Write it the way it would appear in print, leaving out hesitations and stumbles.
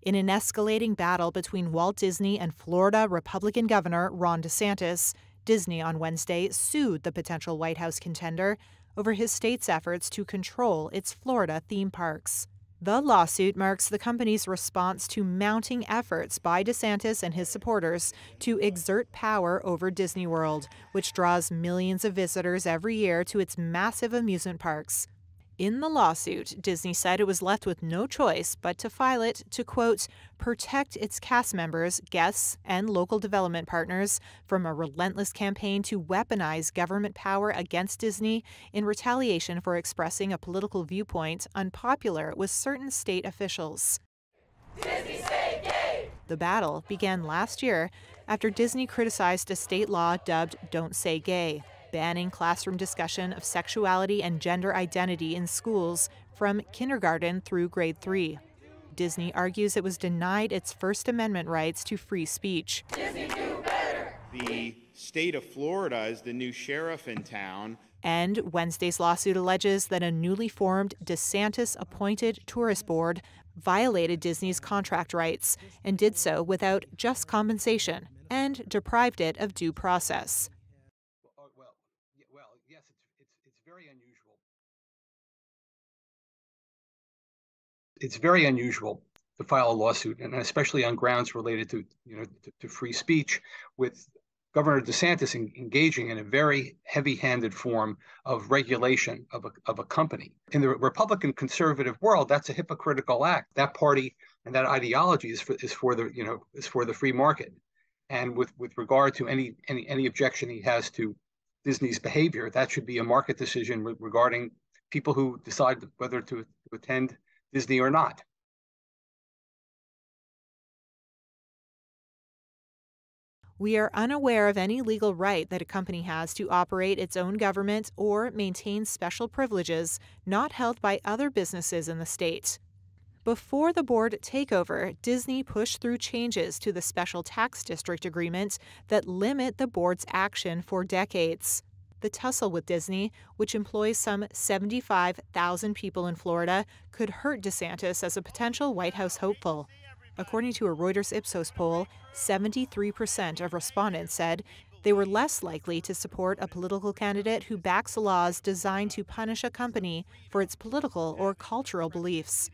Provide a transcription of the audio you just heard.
In an escalating battle between Walt Disney and Florida Republican Governor Ron DeSantis, Disney on Wednesday sued the potential White House contender over his state's efforts to control its Florida theme parks. The lawsuit marks the company's response to mounting efforts by DeSantis and his supporters to exert power over Disney World, which draws millions of visitors every year to its massive amusement parks. In the lawsuit, Disney said it was left with no choice but to file it to, quote, protect its cast members, guests, and local development partners from a relentless campaign to weaponize government power against Disney in retaliation for expressing a political viewpoint unpopular with certain state officials. Disney say gay! The battle began last year after Disney criticized a state law dubbed Don't Say Gay, banning classroom discussion of sexuality and gender identity in schools from kindergarten through grade 3. Disney argues it was denied its First Amendment rights to free speech. Disney do better! The state of Florida is the new sheriff in town. And Wednesday's lawsuit alleges that a newly formed DeSantis-appointed tourist board violated Disney's contract rights and did so without just compensation and deprived it of due process. Yes, it's very unusual. It's very unusual to file a lawsuit, and especially on grounds related to free speech, with Governor DeSantis engaging in a very heavy-handed form of regulation of a company. In the Republican conservative world, that's a hypocritical act. That party and that ideology is for the free market. And with regard to any objection he has to Disney's behavior, that should be a market decision regarding people who decide whether to attend Disney or not. We are unaware of any legal right that a company has to operate its own government or maintain special privileges not held by other businesses in the state. Before the board takeover, Disney pushed through changes to the special tax district agreement that limit the board's action for decades. The tussle with Disney, which employs some 75,000 people in Florida, could hurt DeSantis as a potential White House hopeful. According to a Reuters Ipsos poll, 73% of respondents said they were less likely to support a political candidate who backs laws designed to punish a company for its political or cultural beliefs.